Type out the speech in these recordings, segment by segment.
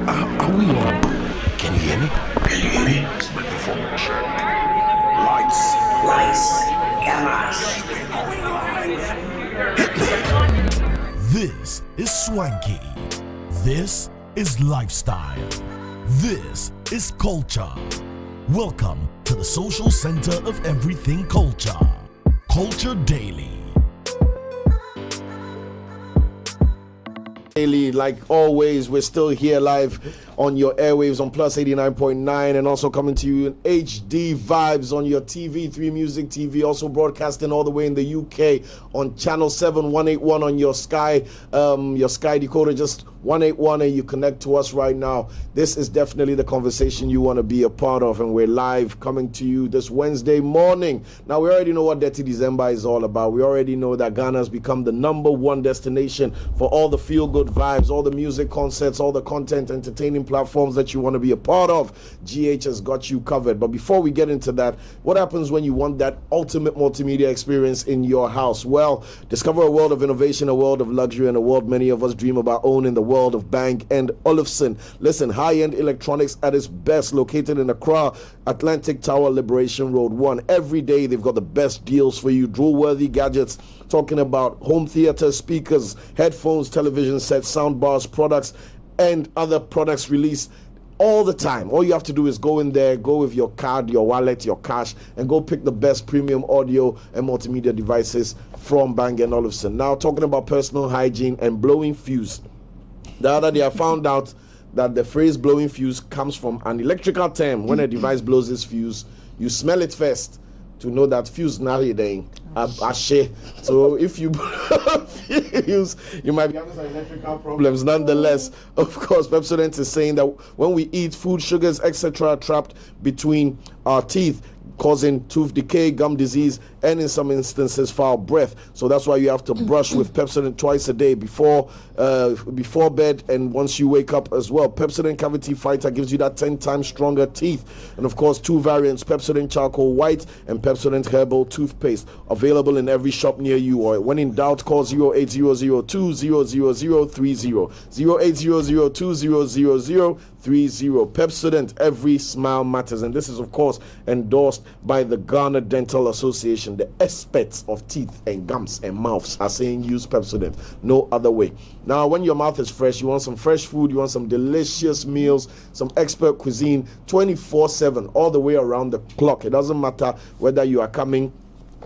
Are we on? Can you hear me? Can you hear me? Microphone check. Lights. Cameras. This is swanky. This is lifestyle. This is culture. Welcome to the social center of everything culture. Culture Daily. Like always, we're still here live on your airwaves on Plus 89.9 and also coming to you in HD vibes on your TV3 Music TV, also broadcasting all the way in the UK on channel 7181 on your Sky decoder, just 181, and you connect to us right now. This is definitely the conversation you want to be a part of, and we're live coming to you this Wednesday morning. Now, we already know what Dirty December is all about. We already know that Ghana has become the #1 destination for all the feel-good vibes, all the music concerts, all the content, entertaining platforms that you want to be a part of. GH has got you covered. But before we get into that, what happens when you want that ultimate multimedia experience in your house? Well, discover a world of innovation, a world of luxury, and a world many of us dream about owning, the world of Bang & Olufsen. Listen, high-end electronics at its best, located in Accra, Atlantic Tower, Liberation Road 1. Every day they've got the best deals for you, drool-worthy gadgets, talking about home theater speakers, headphones, television sets, sound bars, products, and other products released all the time. All you have to do is go in there, go with your card, your wallet, your cash, and go pick the best premium audio and multimedia devices from Bang & Olufsen. Now, talking about personal hygiene and blowing fuse. The other day I found out that the phrase blowing fuse comes from an electrical term. When a device blows its fuse, you smell it first to know that fuse now ashe. So if you fuse, you might be having some electrical problems. Nonetheless, of course, Pepsodent is saying that when we eat food, sugars, etc., are trapped between our teeth, causing tooth decay, gum disease, and in some instances foul breath. So that's why you have to brush with Pepsodent twice a day, before bed and once you wake up as well. Pepsodent Cavity Fighter gives you that 10 times stronger teeth. And of course, 2 variants, Pepsodent Charcoal White and Pepsodent Herbal Toothpaste, available in every shop near you. Or when in doubt, call 0800-2000-30, 0800-2000-30. Pepsodent, every smile matters. And this is, of course, endorsed by the Ghana Dental Association. The experts of teeth and gums and mouths are saying use Pepsodent, no other way. Now, when your mouth is fresh, you want some fresh food, you want some delicious meals, some expert cuisine, 24/7, all the way around the clock. It doesn't matter whether you are coming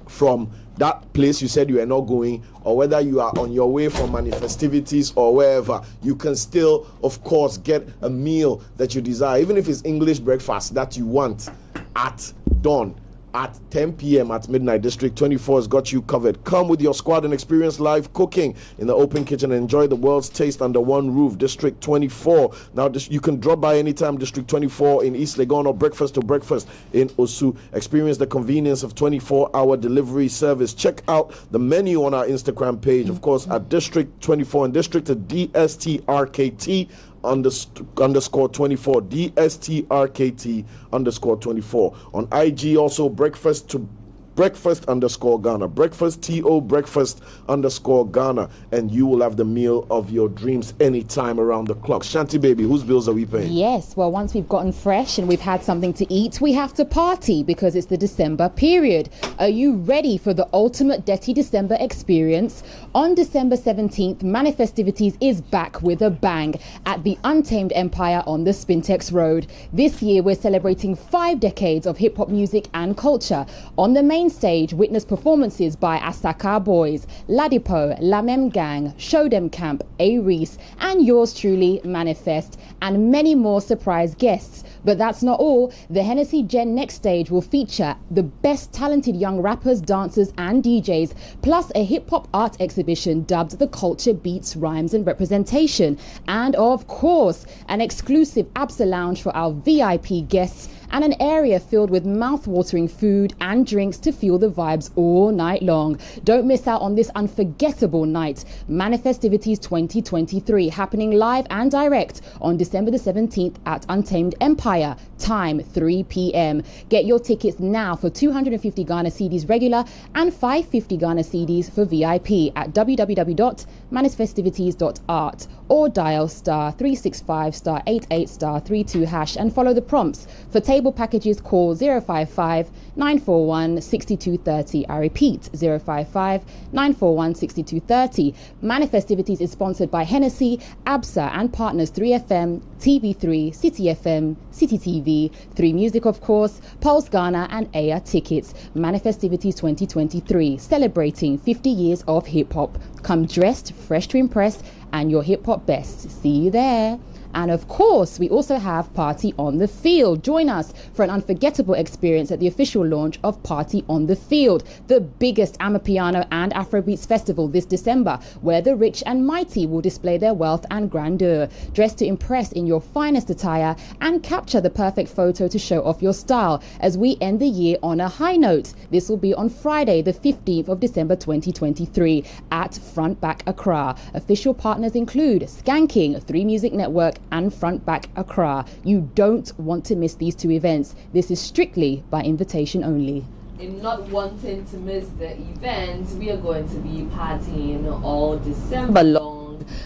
from that place you said you are not going, or whether you are on your way from Manifestivities or wherever, you can still, of course, get a meal that you desire, even if it's English breakfast that you want at dawn, at 10 p.m. at midnight. District 24 has got you covered. Come with your squad and experience live cooking in the open kitchen and enjoy the world's taste under one roof. District 24. Now, you can drop by anytime. District 24 in East Legon, or breakfast to breakfast in Osu. Experience the convenience of 24-hour delivery service. Check out the menu on our Instagram page, of course, at District 24, and District at DSTRKT _24, DSTRKT _24. On IG, also breakfast _ Ghana, breakfast _ Ghana, and you will have the meal of your dreams anytime around the clock. Shanti baby, whose bills are we paying? Yes, well, once we've gotten fresh and we've had something to eat, we have to party because it's the December period. Are you ready for the ultimate Dirty December experience? On December 17th, Manifestivities is back with a bang at the Untamed Empire on the Spintex Road. This year, we're celebrating 5 decades of hip-hop music and culture. On the main stage, witness performances by Asaka Boys, Ladipo, Lamem Gang, Show Them Camp, A Reese, and yours truly, Manifest, and many more surprise guests. But that's not all. The Hennessy Gen Next stage will feature the best talented young rappers, dancers, and DJs, plus a hip-hop art exhibition dubbed The Culture Beats, Rhymes, and Representation. And of course, an exclusive Absa Lounge for our VIP guests and an area filled with mouth-watering food and drinks to fuel the vibes all night long. Don't miss out on this unforgettable night. Manifestivities 2023 happening live and direct on December the 17th at Untamed Empire. Time 3 p.m. Get your tickets now for 250 Ghana cedis regular and 550 Ghana cedis for VIP at www.manifestivities.art or dial *365*88*32# and follow the prompts. For table packages, call 055-941-6230. I repeat, 055-941-6230. Manifestivities is sponsored by Hennessy, ABSA and partners 3FM, TV3, City FM, City TV, 3 Music of course, Pulse Ghana and Aya Tickets. Manifestivities 2023, celebrating 50 years of hip-hop. Come dressed, fresh to impress, and your hip-hop best. See you there. And of course, we also have Party on the Field. Join us for an unforgettable experience at the official launch of Party on the Field, the biggest Amapiano and Afrobeats festival this December, where the rich and mighty will display their wealth and grandeur. Dress to impress in your finest attire and capture the perfect photo to show off your style as we end the year on a high note. This will be on Friday, the 15th of December 2023 at Front Back Accra. Official partners include Skanking, 3 Music Network, and Front Back Accra. You don't want to miss these 2 events. This is strictly by invitation only. In not wanting to miss the event, we are going to be partying all December long.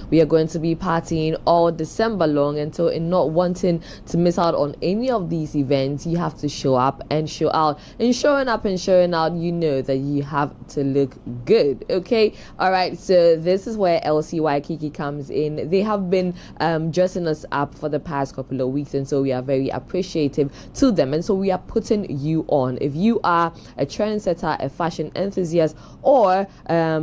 We are going to be partying all December long, and so in not wanting to miss out on any of these events, you have to show up and show out. And showing up and showing out, you know that you have to look good, okay? All right, so this is where LCY Kiki comes in. They have been dressing us up for the past couple of weeks, and so we are very appreciative to them, and so we are putting you on. If you are a trendsetter, a fashion enthusiast, or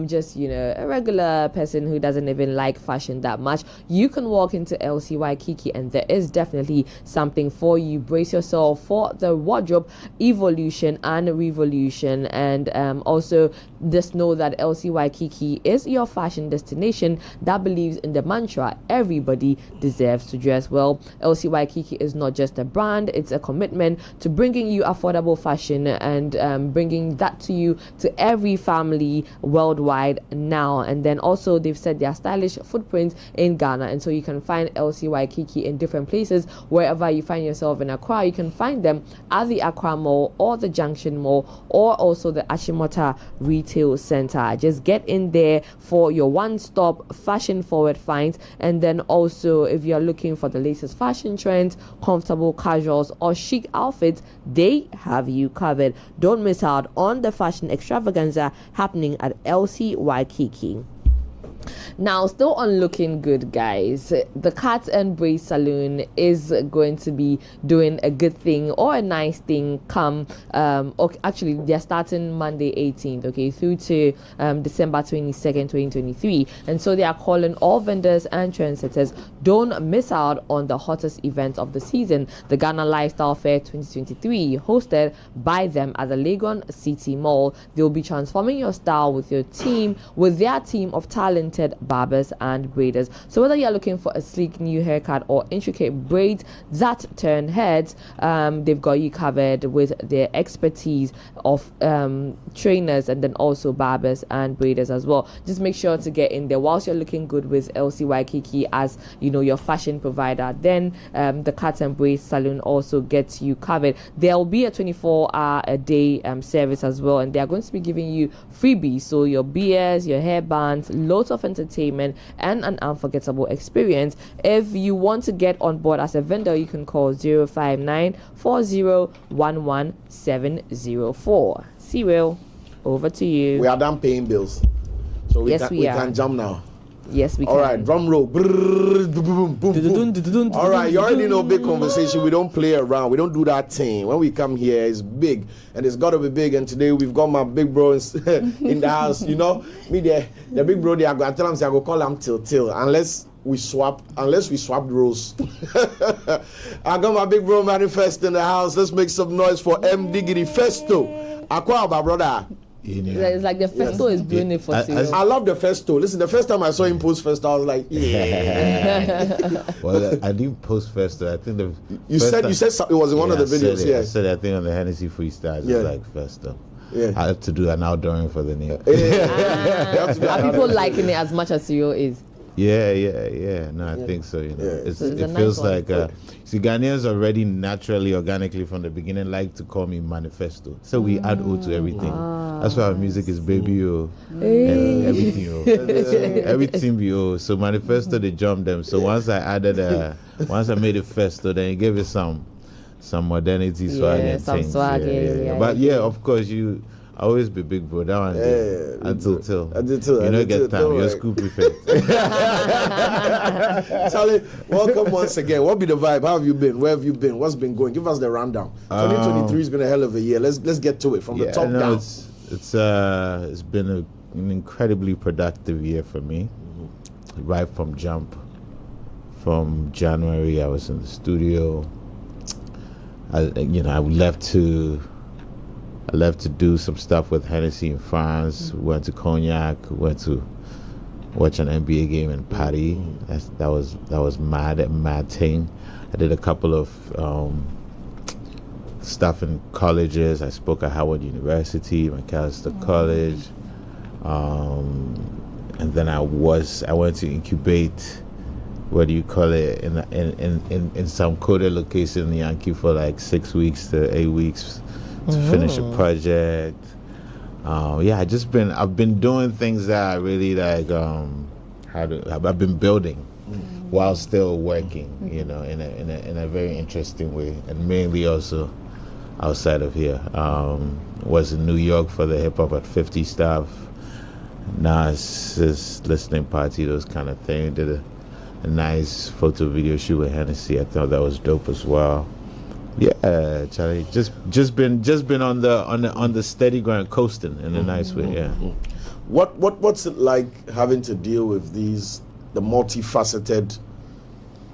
just, you know, a regular person who doesn't even like fashion that much, you can walk into LCY Kiki and there is definitely something for you. Brace yourself for the wardrobe evolution and revolution, and also just know that LCY Kiki is your fashion destination that believes in the mantra everybody deserves to dress well. LCY Kiki is not just a brand, it's a commitment to bringing you affordable fashion and bringing that to you, to every family worldwide now. And then also they've said their stylish footprints in Ghana, and so you can find LCY Kiki in different places. Wherever you find yourself in Accra, you can find them at the Accra Mall or the Junction Mall or also the Ashimota Retail Center. Just get in there for your one-stop fashion forward finds. And then also, if you're looking for the latest fashion trends, comfortable casuals or chic outfits, they have you covered. Don't miss out on the fashion extravaganza happening at LCY Kiki. Now, still on looking good, guys, the Cut and Braid Salon is going to be doing a good thing or a nice thing come actually they're starting Monday 18th, okay, through to December 22nd 2023, and so they are calling all vendors and trendsetters, don't miss out on the hottest event of the season, the Ghana Lifestyle Fair 2023, hosted by them at the Legon City Mall. They'll be transforming your style with their team of talented barbers and braiders. So whether you're looking for a sleek new haircut or intricate braids that turn heads, they've got you covered with their expertise of trainers and then also barbers and braiders as well. Just make sure to get in there whilst you're looking good with LCY Kiki as, you know, your fashion provider. Then the Cut and Braid Salon also gets you covered. There will be a 24-hour a day service as well, and they are going to be giving you freebies, so your beers, your hair bands, loads of entertainment and an unforgettable experience. If you want to get on board as a vendor, you can call 059-4011-704. Cyril, over to you. We are done paying bills, so we can jump now. Yes, we can. All right, drum roll. All right, you already know big conversation. We don't play around. We don't do that thing. When we come here, it's big, and it's got to be big. And today we've got my big bro in the house. You know, me the big bro. I go tell him, I go call him till unless we swap roles. I got my big bro Manifest in the house. Let's make some noise for M.anifest. Aqua, my brother. It's like the Festo is doing it for Cyril. I love the Festo. Listen, the first time I saw him post Festo, I was like, yeah. Well, I didn't post Festo. I think you said it was in one of the videos. I said I think on the Hennessy freestyle, it's like Festo. Yeah. I have to do an outdooring for the name. Are people liking it as much as Cyril is? Yeah. No, I think so. You know, it feels like see, Ghanaians already naturally, organically from the beginning like to call me Manifesto. So we add O to everything. That's why our music is baby O and everything O. Everything be O. So Manifesto, they jumped them. So once I made it Festo, then it gave it some modernity, swag and some things. swag. But of course you. I always be big bro. That one until till. You know, get time. You're school prefect. Charlie, welcome once again. What be the vibe? How have you been? Where have you been? What's been going? Give us the rundown. 2023 has been a hell of a year. Let's get to it from the top down. It's been an incredibly productive year for me. Right from jump. From January, I was in the studio. I left to do some stuff with Hennessy in France. Went to Cognac. Went to watch an NBA game and party. That was mad thing. I did a couple of stuff in colleges. I spoke at Howard University, Macalester College, and then I went to incubate. What do you call it? In some coded location in Yankee for like 6 weeks to 8 weeks. To finish a project. I've been doing things that I really like. I've been building while still working, you know, in a very interesting way, and mainly also outside of here. Was in New York for the Hip Hop at 50 stuff. Nas listening party, those kind of things. Did a nice photo video shoot with Hennessy. I thought that was dope as well. Yeah, Charlie, just been on the steady grind, coasting in a nice way. Yeah. What's it like having to deal with the multifaceted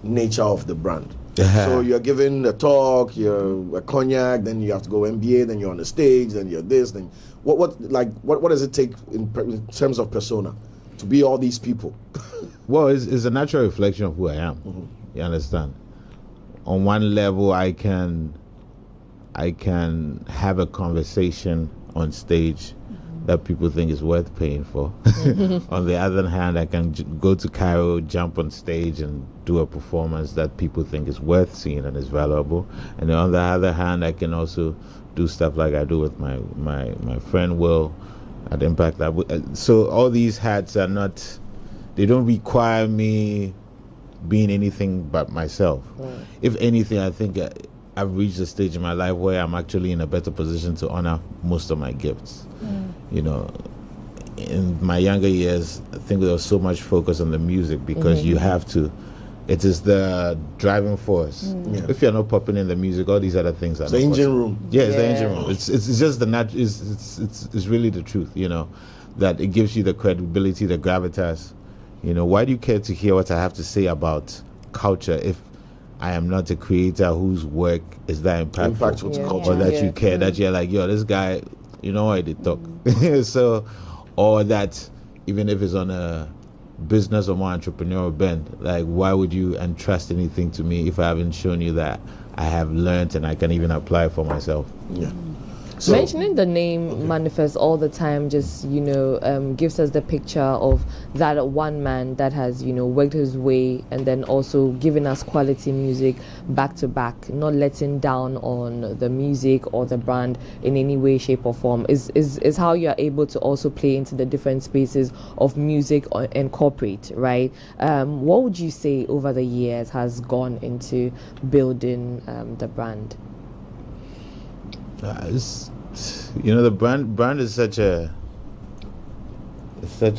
nature of the brand? So you're giving a talk, you're a Cognac, then you have to go MBA, then you're on the stage, then you're this, then what does it take in terms of persona to be all these people? Well, it's a natural reflection of who I am. You understand? On one level, I can have a conversation on stage that people think is worth paying for. On the other hand, I can go to Cairo, jump on stage, and do a performance that people think is worth seeing and is valuable. And then on the other hand, I can also do stuff like I do with my friend Will at Impact Lab. So all these hats are not, they don't require me being anything but myself. If anything, I think I've reached a stage in my life where I'm actually in a better position to honor most of my gifts. You know, in my younger years, I think there was so much focus on the music because you have to. It is the driving force. If you're not popping in the music, all these other things are the engine room. Yeah, it's the engine room. It's just the it's really the truth. You know, that it gives you the credibility, the gravitas. You know, why do you care to hear what I have to say about culture if I am not a creator whose work is that impactful to culture? Or that you care, that you're like, yo, this guy, you know why they talk. So, or that even if it's on a business or more entrepreneurial bend, like why would you entrust anything to me if I haven't shown you that I have learned and I can even apply for myself? So, mentioning the name Manifest all the time just, gives us the picture of that one man that has, worked his way and then also giving us quality music back to back, not letting down on the music or the brand in any way, shape or form, is how you are able to also play into the different spaces of music and corporate, right? What would you say over the years has gone into building the brand? The brand is such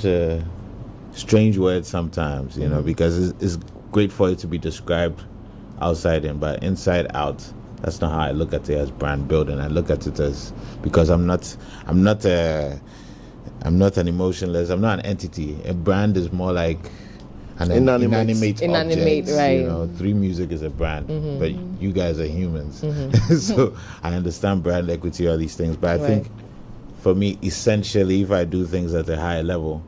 a strange word sometimes, because it's great for it to be described outside in, but inside out, that's not how I look at it as brand building. I look at it as, because I'm not an emotionless, I'm not an entity. A brand is more like an inanimate object, right? Three Music is a brand, but you guys are humans. So I understand brand equity, all these things, but I think for me, essentially, if I do things at a high level,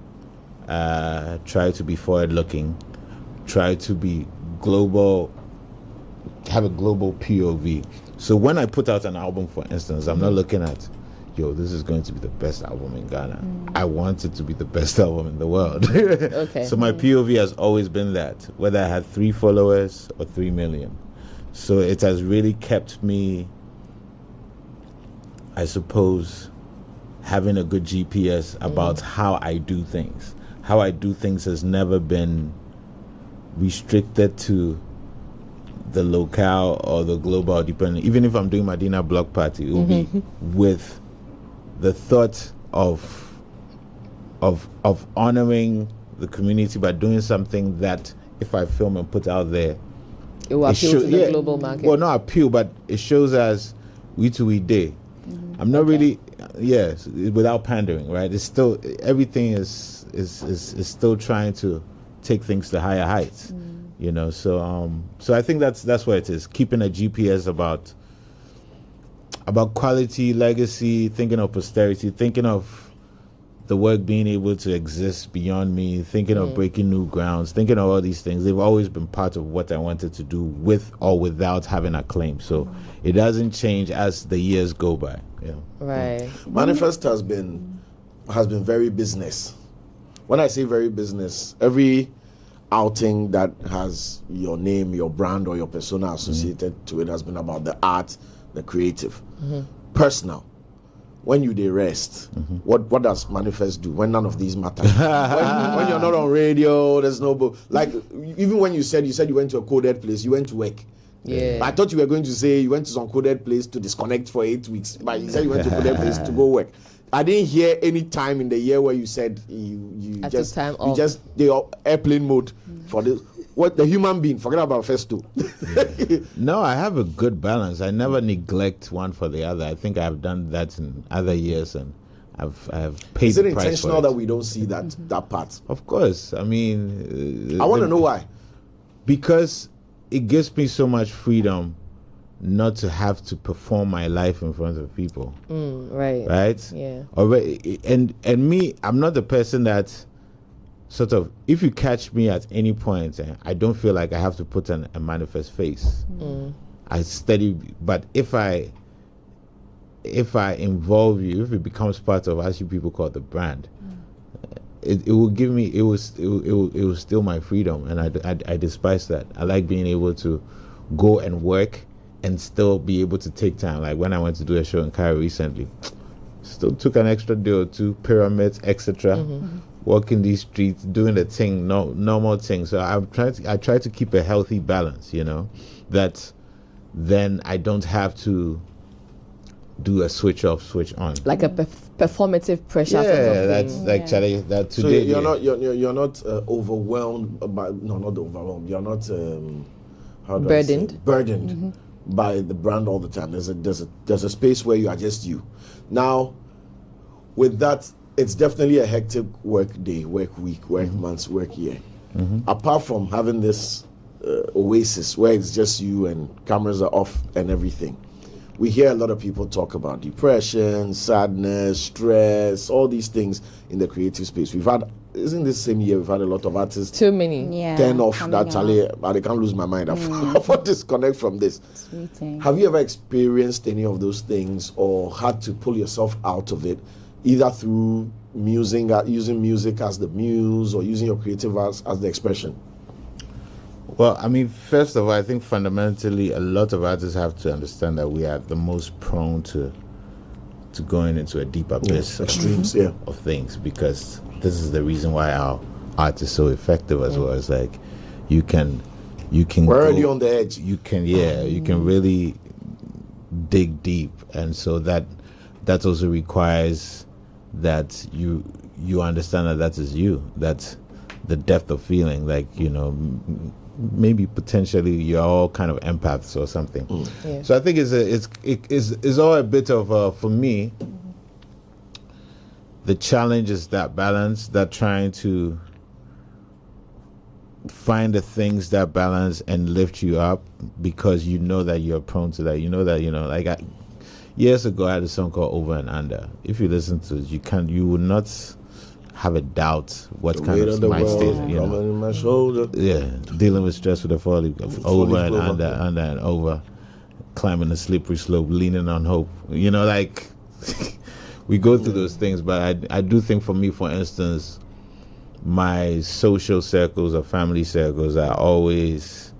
try to be forward-looking, try to be global, have a global POV. So when I put out an album, for instance, I'm not looking at, this is going to be the best album in Ghana. I want it to be the best album in the world. Okay. So my POV has always been that, whether I had 3 followers or 3 million. So it has really kept me, I suppose, having a good GPS about how I do things. How I do things has never been restricted to the locale or the global, depending. Even if I'm doing my dinner block party, it will be with the thought of honoring the community by doing something that if I film and put out there, it will appeal to the global market. Well, not appeal, but it shows as we to we day. I'm not really, without pandering, right? It's still, everything is still trying to take things to higher heights, So I think that's what it is. Keeping a GPS about quality, legacy, thinking of posterity, thinking of the work being able to exist beyond me, thinking of breaking new grounds, thinking of all these things. They've always been part of what I wanted to do with or without having a claim. So it doesn't change as the years go by. Yeah. Right. Manifest has been very business. When I say very business, every outing that has your name, your brand, or your persona associated to it has been about the art, the creative, personal. When you dey rest, what does Manifest do when none of these matter? when you're not on radio, there's no even when you said you went to a coded place, you went to work. Yeah. I thought you were going to say you went to some coded place to disconnect for 8 weeks, but you said you went to a coded place to go work. I didn't hear any time in the year where you said you just the airplane mode for this. What the human being, forget about Festo. No, I have a good balance. I never neglect one for the other. I think I've done that in other years, and I've paid Is it the price intentional for it. that we don't see that part? Of course. I mean, I want to know why. Because it gives me so much freedom not to have to perform my life in front of people. Right. Right? Yeah. Already, and me, I'm not the person that sort of, if you catch me at any point, I don't feel like I have to put a manifest face. I study, but if I involve you, if it becomes part of, as you people call it, the brand, it will give me, it will steal my freedom, and I despise that. I like being able to go and work and still be able to take time. Like when I went to do a show in Cairo recently, still took an extra day or two, pyramids, etc. Walking these streets, doing the thing, normal thing. So I try to keep a healthy balance, that then I don't have to do a switch off, switch on. Like a performative pressure. That's like that today. So you're not overwhelmed by not overwhelmed. You're not burdened by the brand all the time. There's a space where you are just you. Now, with that, it's definitely a hectic work day, work week, work months, work year. Apart from having this oasis where it's just you and cameras are off and everything, we hear a lot of people talk about depression, sadness, stress, all these things in the creative space. Isn't this same year we've had a lot of artists too many turn off that Charlie, I can't lose my mind. I disconnect from this. Have you ever experienced any of those things or had to pull yourself out of it, either through using music as the muse or using your creative as the expression? Well, I mean, first of all, I think fundamentally a lot of artists have to understand that we are the most prone to going into a deep abyss extremes of things, because this is the reason why our art is so effective as well. It's like you can we're already on the edge. You can you can really dig deep, and so that also requires that you understand that is you, that's the depth of feeling, like maybe potentially you're all kind of empaths or something. So I think it's all a bit of for me, the challenge is that balance, that trying to find the things that balance and lift you up, because you know that you're prone to that. years ago, I had a song called Over and Under. If you listen to it, you will not have a doubt what The kind weight of of the mind state, world you know. coming in my shoulder. Yeah, dealing with stress with a folly, over and flow, under, yeah. under and over, climbing a slippery slope, leaning on hope. You know, like we go through those things, but I do think for me, for instance, my social circles or family circles are always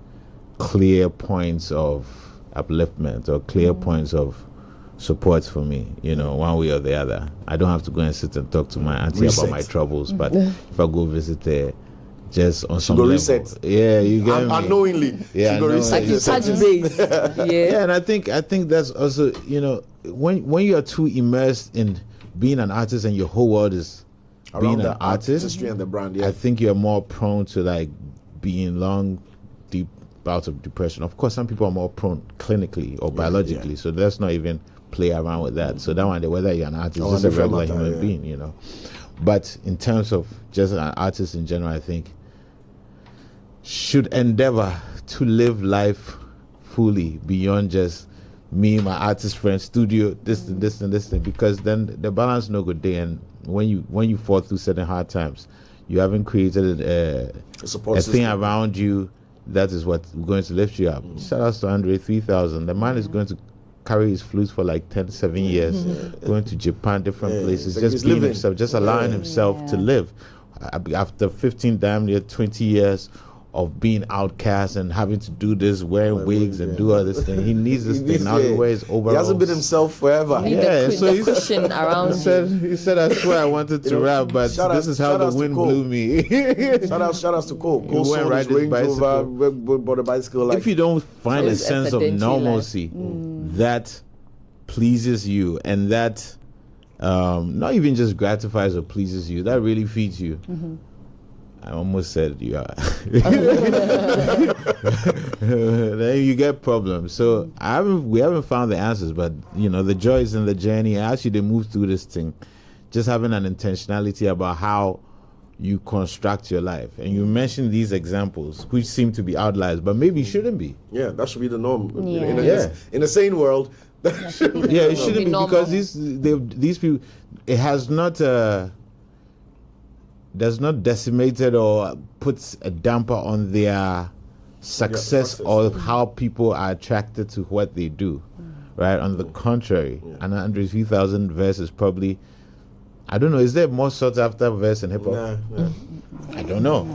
clear points of upliftment or clear points of support for me, you know, one way or the other. I don't have to go and sit and talk to my auntie Reset. about my troubles, but if I go visit there, just on some go level, reset. yeah, you get me. Unknowingly, Yeah, she go unknowingly. reset Like you yourself. touch base. Yeah. Yeah, and I think that's also, you know, when you are too immersed in being an artist and your whole world is being Around an the artist, artistry and the brand, I yeah. think you're more prone to like being long, deep bouts of depression. Of course, some people are more prone clinically or biologically, yeah. so let's not even play around with that. So that one, whether you're an artist, Oh, just a different regular matter, human yeah. being, you know. But in terms of just an artist in general, I think should endeavor to live life fully beyond just me, my artist friend, studio, this and this and this thing, because then the balance no good day. And when you fall through certain hard times, you haven't created a support thing system. around you that is what's going to lift you up. Shout out to Andre 3000. The man is going to carry his flutes for like 7 years, going to Japan, different places, it's like just he's being living. himself, just allowing himself to live. After 15 damn near 20 years of being outcast and having to do this, wearing wigs and do all this thing, he needs this thing. Now he wears overalls. He hasn't been himself forever. Need Yeah, the, so the he's- cushion around you. He said, I swear I wanted to You know, rap, but shout this out- is how shout the outs to wind Cole. blew me. Shout out to Cole. Cole went sold ride his his Range bicycle. Rover, bought a bicycle. Like, If you don't find a It's sense of evidently normalcy that pleases you and that not even just gratifies or pleases you, that really feeds you. I almost said you are. Then you get problems. So we haven't found the answers, but you know the joy is in the journey. As you move through this thing, just having an intentionality about how you construct your life. And you mentioned these examples, which seem to be outliers, but maybe shouldn't be. yeah, that should be the norm. Yeah. In a sane world, that should be the Yeah, it norm. shouldn't be normal. because these people, it has not does not decimated or puts a damper on their success or how people are attracted to what they do, right? On the contrary, an Andre 3000 verse is probably, I don't know, is there more sought after verse in hip hop? Nah. I don't know.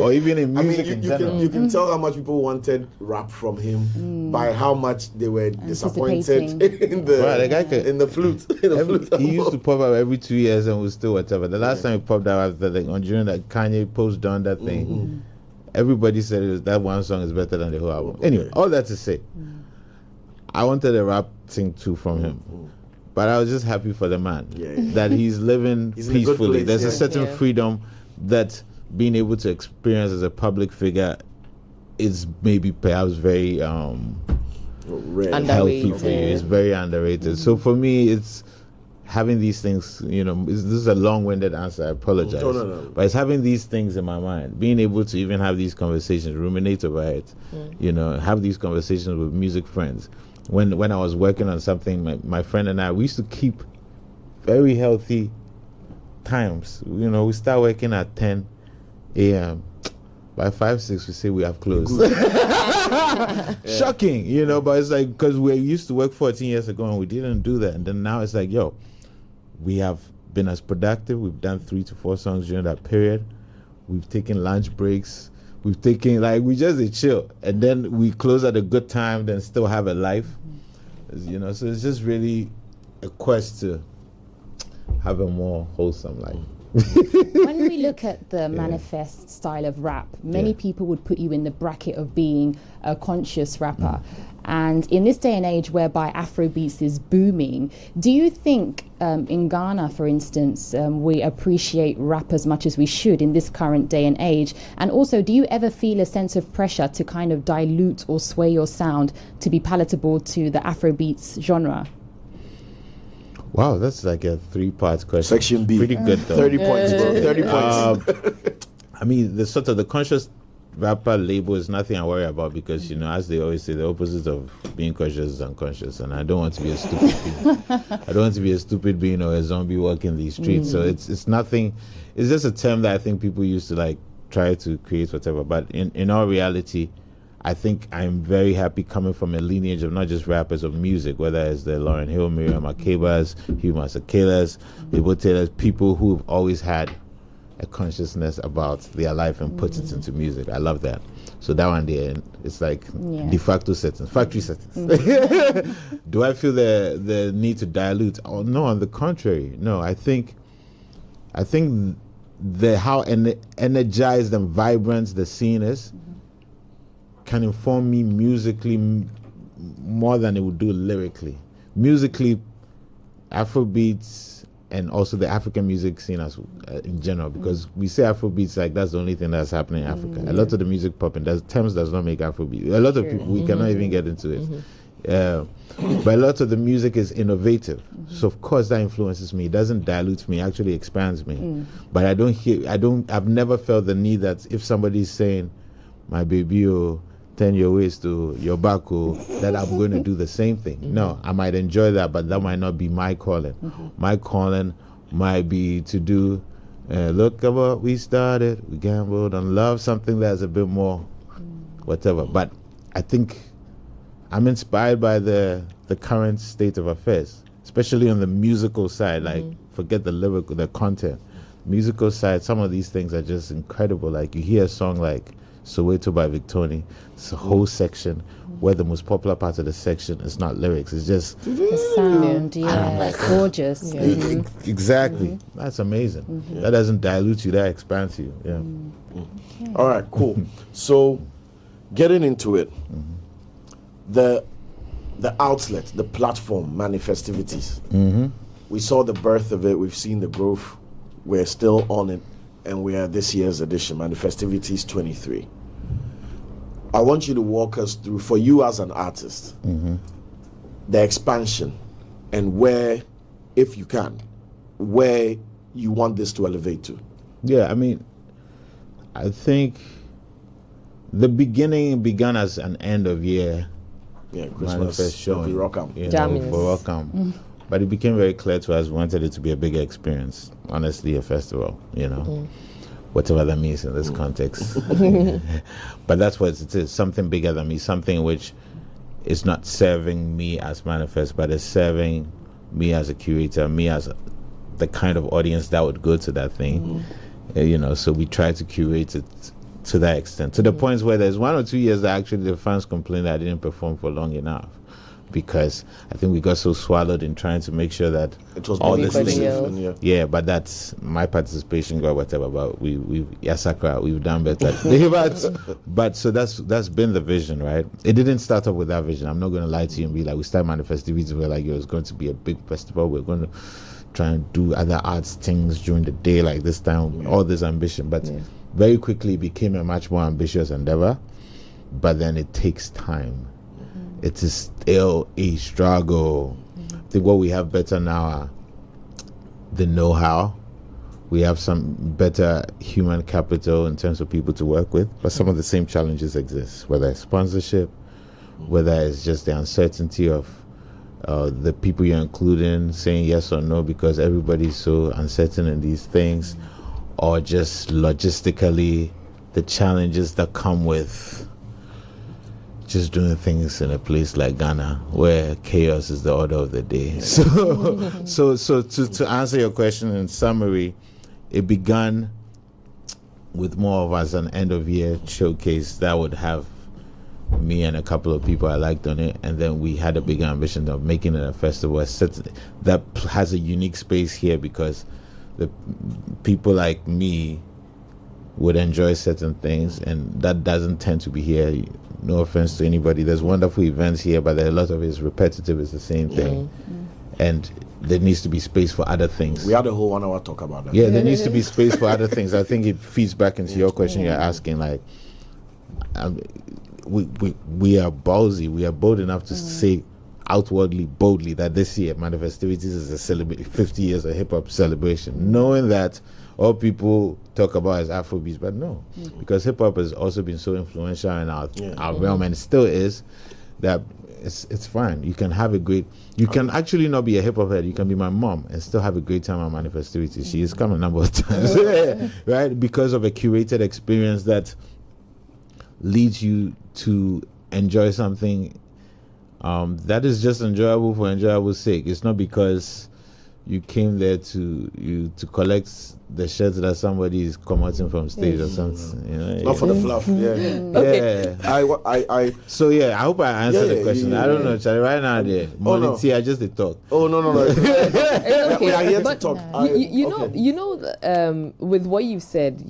Or even in I music mean, in you general. can you can tell how much people wanted rap from him by how much they were disappointed in the Right, the guy could- in the flute. In the flute He used to album. pop up every 2 years and was still whatever. The last time he popped up after during that Kanye post done that thing, everybody said that one song is better than the whole album. Anyway, all that to say, I wanted a rap thing too from him. But I was just happy for the man that he's living He's in a good peacefully. place, There's yeah. a certain Yeah. freedom that being able to experience as a public figure is maybe perhaps very Rare. And healthy Underrated. for you. It's very underrated. So for me, it's having these things, you know, this is a long-winded answer. I apologize. No. But it's having these things in my mind, being able to even have these conversations, ruminate over it, you know, have these conversations with music friends. When I was working on something, my friend and I, we used to keep very healthy times. You know, we start working at 10 a.m. By 5, 6, we say we have closed. Shocking, you know, but it's like, because we used to work 14 years ago and we didn't do that. And then now it's like, yo, we have been as productive. We've done 3 to 4 songs during that period. We've taken lunch breaks. We've taken, like, we just chill. And then we close at a good time, then still have a life. You know, so it's just really a quest to have a more wholesome life. When we look at the Manifest style of rap, many Yeah. people would put you in the bracket of being a conscious rapper. And in this day and age whereby Afrobeats is booming, do you think in Ghana, for instance, we appreciate rap as much as we should in this current day and age? And also, do you ever feel a sense of pressure to kind of dilute or sway your sound to be palatable to the Afrobeats genre? Wow, that's like a 3-part question. Section B. Pretty good, though. 30 points, bro. 30 points. I mean, the sort of the conscious rapper label is nothing I worry about because, you know, as they always say, the opposite of being conscious is unconscious, and I don't want to be a stupid being. I don't want to be a stupid being or a zombie walking these streets. So it's nothing. It's just a term that I think people used to like try to create whatever. But in all reality, I think I'm very happy coming from a lineage of not just rappers, of music, whether it's the Lauryn Hill, Miriam Makebas, Hugh Masekela's, Ibo Taylor's, people who've always had a consciousness about their life and put it into music. I love that. So that one there, it's like de facto settings, factory settings. Do I feel the need to dilute? Oh no, on the contrary. No, I think the how energized and vibrant the scene is can inform me musically more than it would do lyrically. Musically, Afrobeats and also the African music scene as in general, because we say Afrobeats like that's the only thing that's happening in Africa. A lot of the music popping, Thames does not make Afrobeat. A lot of people, we cannot even get into it. But a lot of the music is innovative. So of course that influences me. It doesn't dilute me, it actually expands me. But I've never felt the need that if somebody's saying, my baby, turn your waist to your back, that I'm going to do the same thing. No, I might enjoy that, but that might not be my calling. My calling might be to do, look at what we started, we gambled on love, something that's a bit more whatever. But I think I'm inspired by the current state of affairs, especially on the musical side. Like, forget the lyrical, the content. Musical side, some of these things are just incredible. Like, you hear a song like Soweto by Victoni, it's a whole section where the most popular part of the section is not lyrics, it's just the sound. It's gorgeous. Exactly. That's amazing. That doesn't dilute you, that expands you. All right, cool. So getting into it, the outlet, the platform, Manifestivities, we saw the birth of it, we've seen the growth, we're still on it, and we are this year's edition, Manifestivities 23. I want you to walk us through, for you as an artist, the expansion and where, if you can, where you want this to elevate to. Yeah, I mean, I think the beginning began as an end of year Christmas manifest showing, for Rockham. For Rockham. But it became very clear to us we wanted it to be a bigger experience, honestly, a festival, whatever that means in this context. But that's what it is, something bigger than me, something which is not serving me as Manifest, but is serving me as a curator, me as the kind of audience that would go to that thing. So we try to curate it to that extent, to the points where there's 1 or 2 years that actually the fans complained that I didn't perform for long enough, because I think we got so swallowed in trying to make sure that it was all this thing. But that's my participation or whatever. But we've done better. but so that's been the vision, right? It didn't start off with that vision. I'm not going to lie to you and be like, we started Manifestivities, we're like, it's going to be a big festival. We're going to try and do other arts things during the day, like this time, all this ambition. But very quickly it became a much more ambitious endeavor. But then it takes time. It is still a struggle. I think what we have better now are the know-how. We have some better human capital in terms of people to work with, but some of the same challenges exist, whether it's sponsorship, whether it's just the uncertainty of the people you're including saying yes or no because everybody's so uncertain in these things, or just logistically the challenges that come with just doing things in a place like Ghana where chaos is the order of the day. So to answer your question in summary, it began with more of as an end of year showcase that would have me and a couple of people I liked on it, and then we had a bigger ambition of making it a festival that has a unique space here because the people like me would enjoy certain things, and that doesn't tend to be here. No offense to anybody, there's wonderful events here, but a lot of it is repetitive, it's the same thing. And there needs to be space for other things. We had a whole 1 hour talk about that. Yeah, there needs to be space for other things. I think it feeds back into your question you're asking, like, we are ballsy, we are bold enough to say outwardly, boldly, that this year Manifestivities is a 50 years of hip hop celebration, knowing that all people talk about is Afrobeats, but no, because hip hop has also been so influential in our realm, and still is, that it's fine. You can have a great. You can actually not be a hip hop head. You can be my mom and still have a great time at Manifestivities. She has come a number of times, right? Because of a curated experience that leads you to enjoy something that is just enjoyable for enjoyable sake. It's not because you came there to collect the shirts that somebody is commenting from stage or something. You know, not for the fluff. Okay. I So I hope I answered the question. I don't know, Charlie. Right now, I just the talk. Oh no. Okay. We are here to But talk. you know, with what you said,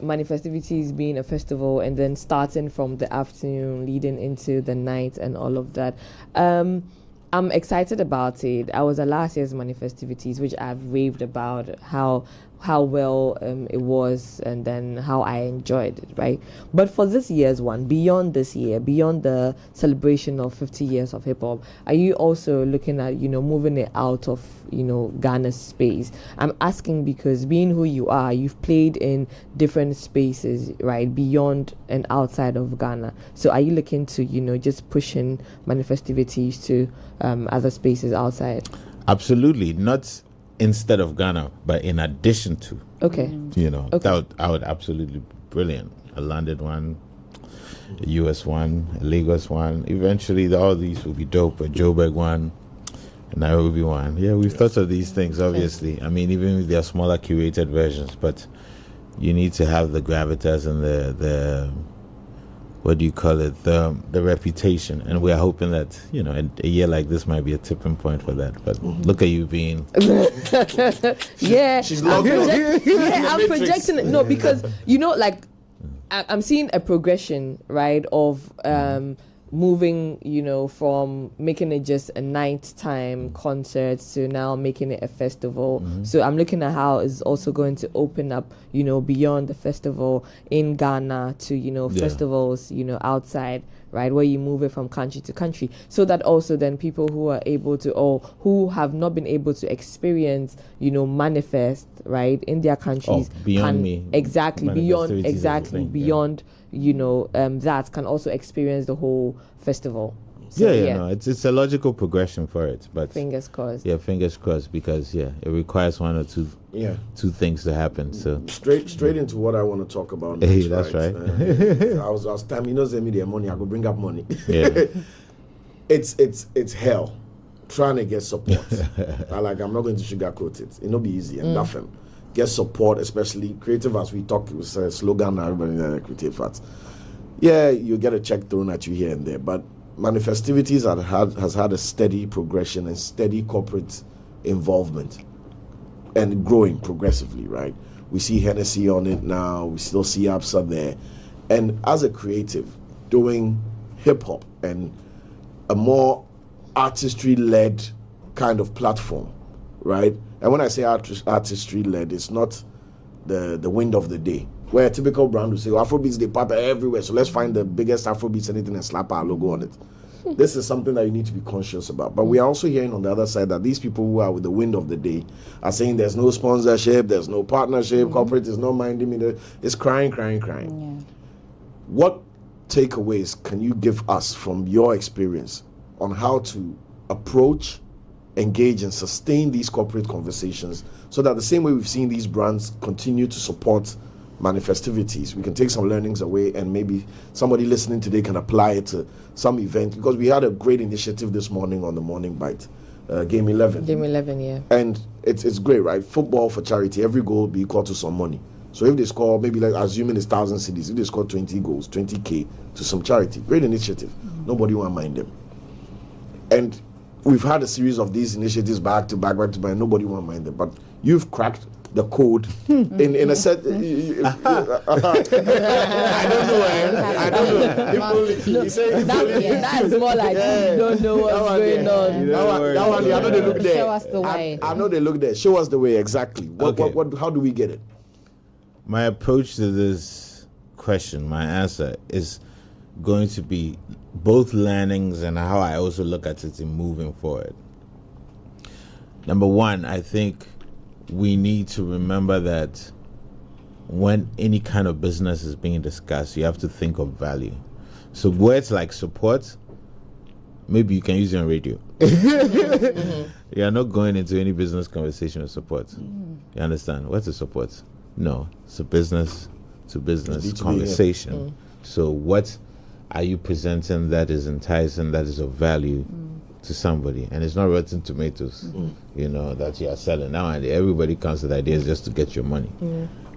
Manifestivities being a festival and then starting from the afternoon, leading into the night, and all of that. I'm excited about it. I was at last year's Manifestivities, which I've raved about how well it was, and then how I enjoyed it, right? But for this year's one, beyond this year, beyond the celebration of 50 years of hip hop, are you also looking at, moving it out of, Ghana's space? I'm asking because, being who you are, you've played in different spaces, right, beyond and outside of Ghana. So are you looking to, just pushing Manifestivities to other spaces outside? Absolutely. Not instead of Ghana, but in addition to. Okay. That would absolutely be brilliant. A London one, a US one, a Lagos one. Eventually, all these will be dope. A Joburg one, a Nairobi one. Yeah, we've thought of these things, obviously. I mean, even if they're smaller curated versions, but you need to have the gravitas and the what do you call it, the reputation, and we are hoping that a year like this might be a tipping point for that. But look at you being she's logged in. I'm projecting it. No, because I'm seeing a progression, right, of moving, from making it just a nighttime concert to now making it a festival. So I'm looking at how it's also going to open up, beyond the festival in Ghana to, festivals, outside, right, where you move it from country to country, so that also then people who are able to, or who have not been able to experience, Manifest, right, in their countries, beyond that can also experience the whole festival. So, it's a logical progression for it, but fingers crossed. Yeah, fingers crossed, because it requires one or two things to happen. So straight into what I want to talk about next. Hey, that's right. I was time. Send me their money. I go bring up money. Yeah. it's hell trying to get support. I'm not going to sugarcoat it. It'll be easy and nothing. Get support, especially creative, as we talk. It was a slogan now, everybody in the creative arts. Yeah, you get a check thrown at you here and there, but Manifestivities has had a steady progression and steady corporate involvement and growing progressively, right? We see Hennessy on it now, we still see Absa there. And as a creative, doing hip-hop and a more artistry-led kind of platform, right? And when I say artistry-led, it's not the wind of the day, where a typical brand will say, Afrobeats, they pop everywhere, so let's find the biggest Afrobeats anything and slap our logo on it. This is something that you need to be conscious about. But we are also hearing on the other side that these people who are with the wind of the day are saying there's no sponsorship, there's no partnership, corporate is not minding me. It's crying. Yeah. What takeaways can you give us from your experience on how to approach, engage, and sustain these corporate conversations, so that the same way we've seen these brands continue to support Manifestivities, we can take some learnings away, and maybe somebody listening today can apply it to some event? Because we had a great initiative this morning on the Morning Bite, Game 11. Game 11, yeah. And it's great, right? Football for charity, every goal be equal to some money. So if they score, maybe like assuming it's 1,000 cities, if they score 20 goals, 20K to some charity, great initiative. Nobody will mind them. And we've had a series of these initiatives back to back, nobody will mind them. But you've cracked the code in a set. I don't know. That's more like you don't know what's going on. That one, I know they look there. Show us the way. I know they look there. Show us the way, exactly. What? How do we get it? My approach to this question, my answer is going to be both learnings and how I also look at it in moving forward. Number one, I think we need to remember that when any kind of business is being discussed, you have to think of value. So words like support, maybe you can use it on radio. You are not going into any business conversation with support. You understand? What's a support? No, it's a business to business B2B, conversation. So what are you presenting that is enticing, that is of value to somebody? And it's not rotten tomatoes, you know, that you are selling. Now everybody comes with ideas just to get your money.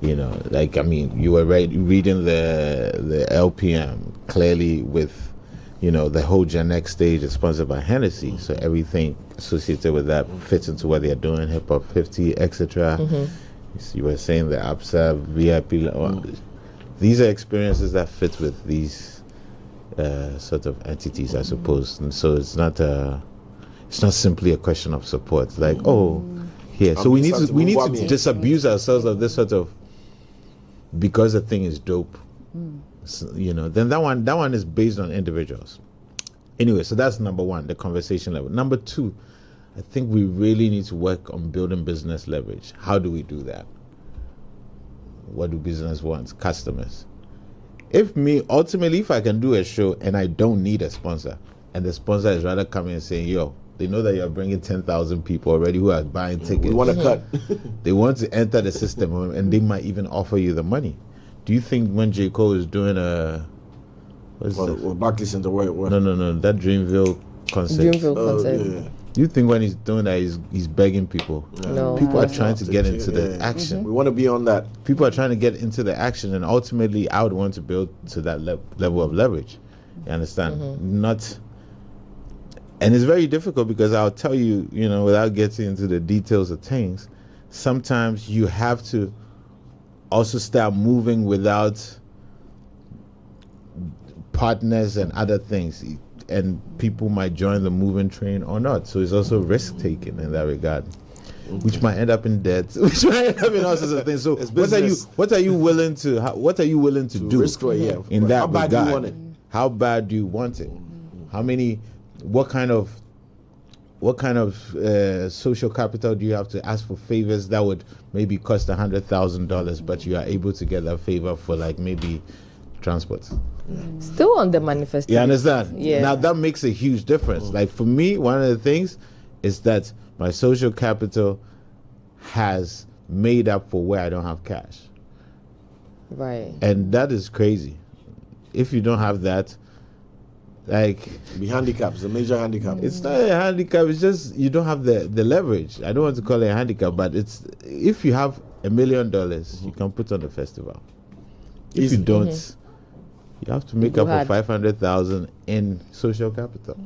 You know, like, I mean, you were reading the LPM clearly with, you know, the whole Gen X stage is sponsored by Hennessy. So everything associated with that fits into what they're doing, Hip Hop 50, etc. You were saying the APSA, VIP. These are experiences that fit with these sort of entities, I suppose. And so it's not simply a question of support. It's like, here. So we need to disabuse ourselves of this sort of, because the thing is dope. So, you know, then that one is based on individuals. Anyway, so that's number one, the conversation level. Number two, I think we really need to work on building business leverage. How do we do that? What do business want? Customers. Ultimately, if I can do a show and I don't need a sponsor, and the sponsor is rather coming and saying, yo, they know that you're bringing 10,000 people already who are buying tickets. We want to cut. They want to enter the system, and they might even offer you the money. Do you think when J. Cole is doing Barclays Center, what? No, that Dreamville concert. Yeah. Do you think when he's doing that, he's begging people? No. People are trying to get into the action. We want to be on that. People are trying to get into the action, and ultimately, I would want to build to that level of leverage. You understand? And it's very difficult because I'll tell you, you know, without getting into the details of things, sometimes you have to also start moving without partners and other things, and people might join the moving train or not. So it's also risk taking in that regard, which might end up in debt, which might end up in all sorts of things. So what are you willing to do risk for, in that How bad regard? do you want it? How bad do you want it? What kind of social capital do you have to ask for favors that would maybe cost $100,000, but you are able to get that favor for like maybe transport? Still on the manifest. You understand? Yeah. Now that makes a huge difference. Like for me, one of the things is that my social capital has made up for where I don't have cash. Right. And that is crazy. If you don't have that, like, Be handicapped. It's a major handicap. it's not a handicap, it's just you don't have the leverage. I don't want to call it a handicap, but it's, if you have $1 million, you can put on the festival. If you don't, you have to make up for 500,000 in social capital.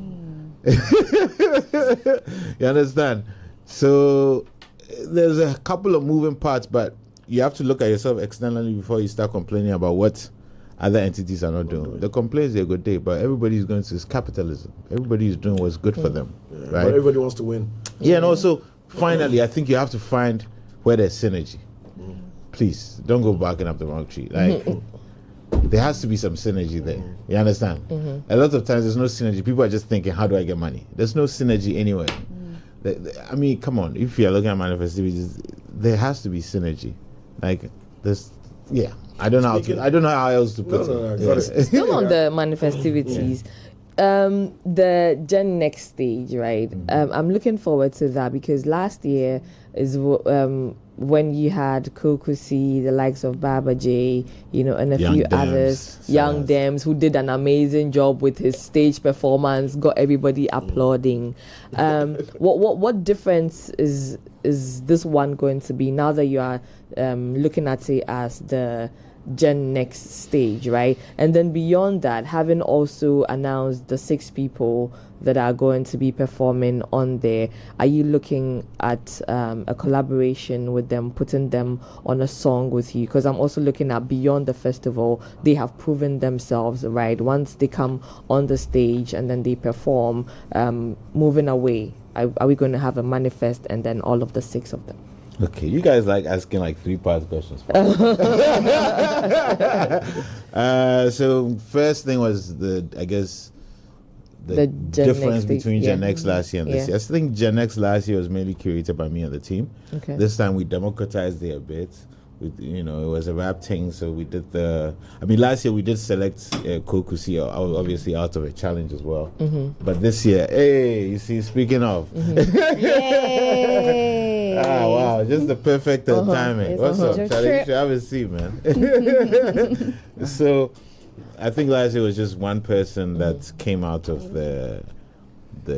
You understand? So there's a couple of moving parts, but you have to look at yourself externally before you start complaining about what other entities are not doing. The complaints are a good day, but everybody's going to, it's capitalism. Everybody is doing what's good for them, right? But everybody wants to win. Yeah, and also, finally, I think you have to find where there's synergy. Please, don't go barking up the wrong tree. Like, there has to be some synergy there. You understand? A lot of times, there's no synergy. People are just thinking, how do I get money? There's no synergy anywhere. I mean, come on. If you're looking at Manifestivities, there has to be synergy. Like, there's, yeah. I don't know how else to put it. Still on the manifestivities, the Gen Next stage, right? I'm looking forward to that because last year is when you had Kokusi, the likes of Baba J, you know, and a few others, Young Dems, who did an amazing job with his stage performance, got everybody applauding. What difference is this one going to be now that you are looking at it as the Gen Next stage, right? And then beyond that, having also announced the 6 people that are going to be performing on there, are you looking at a collaboration with them, putting them on a song with you? Because I'm also looking at beyond the festival, they have proven themselves, right? Once they come on the stage and then they perform, moving away, are we going to have a manifest and then all of the 6 of them? Okay, you guys like asking like 3-part questions. So first thing was the Gen difference X thing, between Gen X last year and this Yeah. year. I think Gen X last year was mainly curated by me and the team. Okay. This time we democratized it a bit. It was a rap thing, so we did last year we did select Kokusi, obviously out of a challenge as well. Mm-hmm. But this year, hey, you see, speaking of. Yay! Ah, wow, just the perfect timing. It's What's up, your Charlie? You trip. should have a seat, man. So, I think last year was just one person that came out of the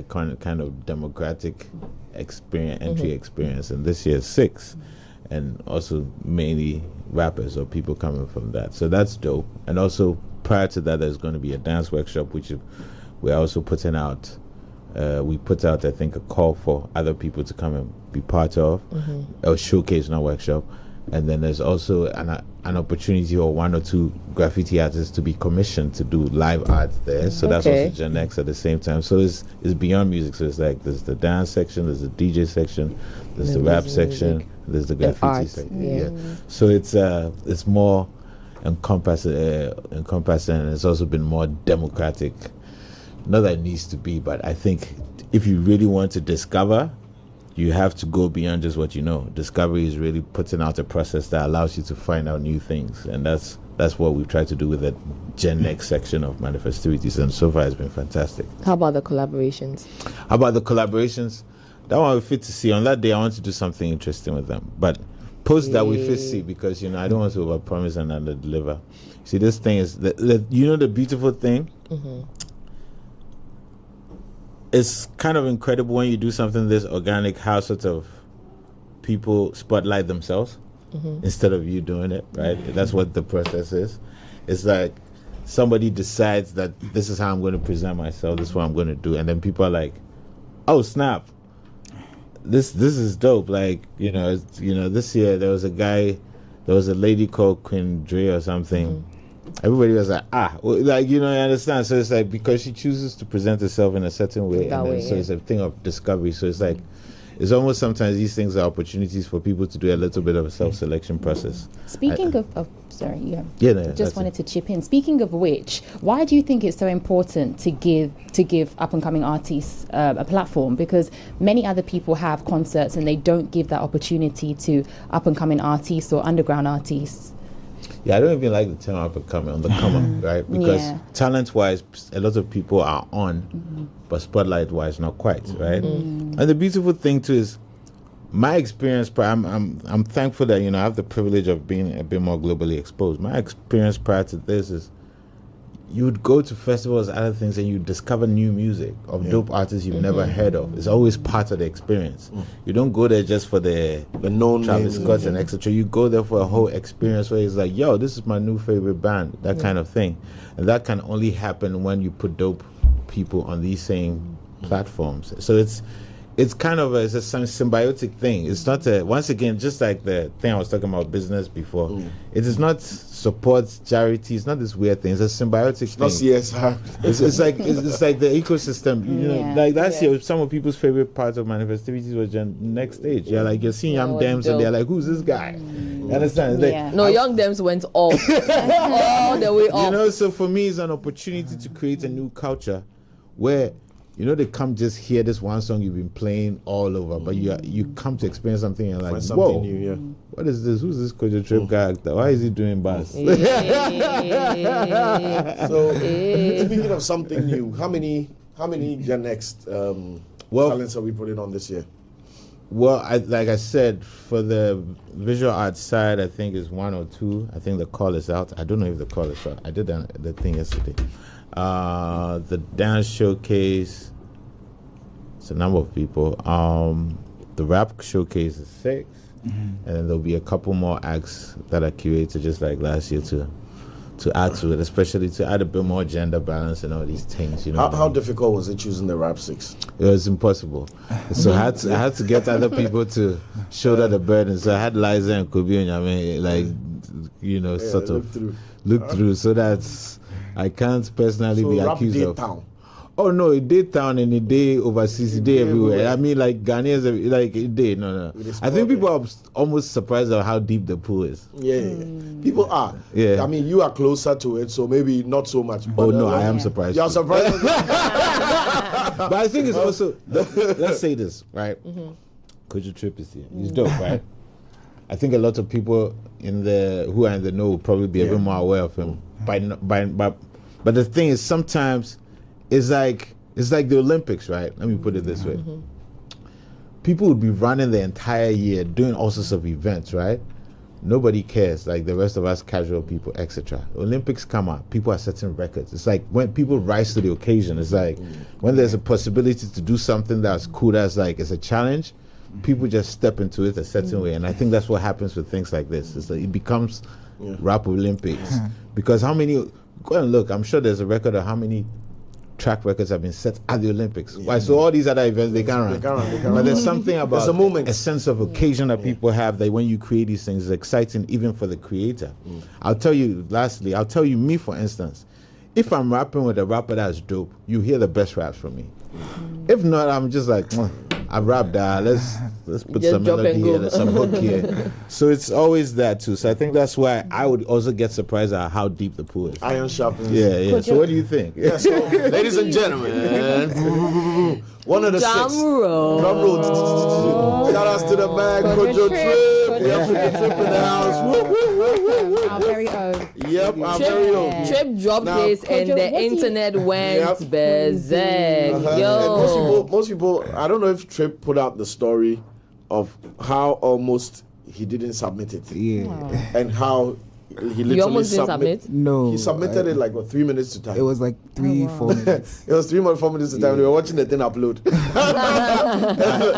kind of democratic entry experience, and this year 6, and also mainly rappers or people coming from that. So that's dope. And also prior to that, there's going to be a dance workshop, which we're also putting out. We put out, I think, a call for other people to come and be part of a showcase, not workshop. And then there's also an opportunity for 1 or 2 graffiti artists to be commissioned to do live art there. So that's Okay. also Gen X at the same time. So it's beyond music. So it's like there's the dance section, there's the DJ section, there's the rap section, there's the graffiti art, section. yeah. So it's more encompassing, and it's also been more democratic. Not that it needs to be, but I think if you really want to discover, you have to go beyond just what you know. Discovery is really putting out a process that allows you to find out new things, and that's what we've tried to do with the Gen X section of Manifestivities, and so far it's been fantastic. How about the collaborations? How about the collaborations? That one we fit to see. On that day, I want to do something interesting with them, but post that we fit see, because I don't want to overpromise and underdeliver. See, this thing is the beautiful thing. It's kind of incredible when you do something this organic, how sort of people spotlight themselves instead of you doing it, right? That's what the process is. It's like somebody decides that this is how I'm going to present myself, this is what I'm going to do, and then people are like, oh snap, this is dope. Like, this year there was a lady called Queen Dre or something. Everybody was like, you understand. So it's like, because she chooses to present herself in a certain way, so it's a thing of discovery. So it's like, it's almost sometimes these things are opportunities for people to do a little bit of a self-selection process. Speaking of sorry, Just wanted to chip in. Speaking of which, why do you think it's so important to give up-and-coming artists a platform? Because many other people have concerts and they don't give that opportunity to up-and-coming artists or underground artists. Yeah, I don't even like the term up and coming, on the come up, right? Because talent-wise, a lot of people are on, but spotlight-wise, not quite, right? And the beautiful thing too is, my experience. I'm thankful that I have the privilege of being a bit more globally exposed. My experience prior to this is, you would go to festivals, other things, and you discover new music of dope artists you've never heard of. It's always part of the experience. You don't go there just for the known Travis names. Scott and etc. You go there for a whole experience where it's like, yo, this is my new favorite band, that kind of thing. And that can only happen when you put dope people on these same platforms. So it's kind of a symbiotic thing. It's not once again, just like the thing I was talking about business before. It is not support charity. It's not this weird thing. It's a symbiotic thing. Not CSR. It's like the ecosystem. Like that's some of people's favorite parts of Manifestivities was next stage. Yeah, like you're seeing young Dems and they're like, who's this guy? You understand? It's like, No, Young Dems went off all the way off. so for me, it's an opportunity to create a new culture where they come just hear this one song you've been playing all over, but you come to experience something and you're like, whoa, new, what is this? Who's this Kojo Trip character? Why is he doing bass? So speaking of something new, how many Gen X talents are we putting on this year? Well, like I said, for the visual art side, I think it's 1 or 2. I think the call is out. I don't know if the call is out. I did the thing yesterday. The dance showcase, it's a number of people. The rap showcase is 6, and then there'll be a couple more acts that are curated just like last year to add to it, especially to add a bit more gender balance and all these things. How difficult was it choosing the rap 6? It was impossible. So I had to get other people to shoulder the burden. So I had Liza and Kobe and sort of look through, so that I can't personally be accused of. Town. Oh no, it did town and it did overseas, it did everywhere. I mean, like Ghanaians, like it did. No. I think people are almost surprised at how deep the pool is. Yeah. People are. Yeah. I mean, you are closer to it, so maybe not so much. Oh no, I am surprised. You're surprised. But I think it's also, let's say this, right? Kojo Trip is here. He's dope, right? I think a lot of people who are in the know will probably be a bit more aware of him. But the thing is, sometimes it's like the Olympics, right? Let me put it this way. People would be running the entire year doing all sorts of events, right? Nobody cares, like the rest of us casual people, etc. Olympics come out, people are setting records. It's like when people rise to the occasion, it's like when there's a possibility to do something that's cool, that's like it's a challenge, people just step into it a certain way. And I think that's what happens with things like this. It's like it becomes rap Olympics. Because how many, go and look, I'm sure there's a record of how many track records have been set at the Olympics. Why? So all these other events they can't run. But there's something about a moment, a sense of occasion that people have that when you create these things, it's exciting even for the creator. I'll tell you, lastly, me for instance, if I'm rapping with a rapper that's dope, you hear the best raps from me. If not, I'm just like, I rap that. Let's put some melody here, some hook here. So it's always that too. So I think that's why I would also get surprised at how deep the pool is. Iron sharpens. Yeah. So what do you think? So, ladies and gentlemen, one of the six. Drum roll. Shout outs to the man, Kojo Trip. The African Trip in the house. Our very own. Yep, our very own. Trip dropped this and the internet went berserk. Yo. And most people, I don't know if Trip put out the story of how almost he didn't submit it. Yeah. And how he literally You almost didn't submit? No. He submitted it like 3 minutes to time. It was like 4 minutes. It was 4 minutes to time. We were watching the thing upload.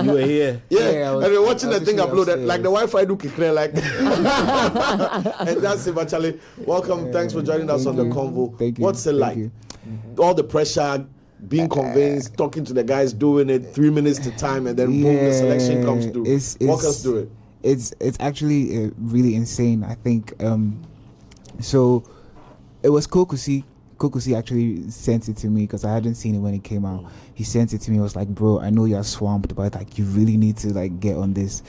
You were here. Yeah, and we were watching the thing upload. upstairs. Like the Wi-Fi do kick like. And that's it, actually. Welcome. Thanks for joining us on the convo. Thank you. What's it like? You. All the pressure, being convinced, talking to the guys, doing it 3 minutes to time, and then boom, the selection comes through. Walk us through it. It's actually really insane. I think so. It was Kokusi. Kokusi actually sent it to me because I hadn't seen it when it came out. He sent it to me. I was like, bro, I know you're swamped, but like you really need to like get on this.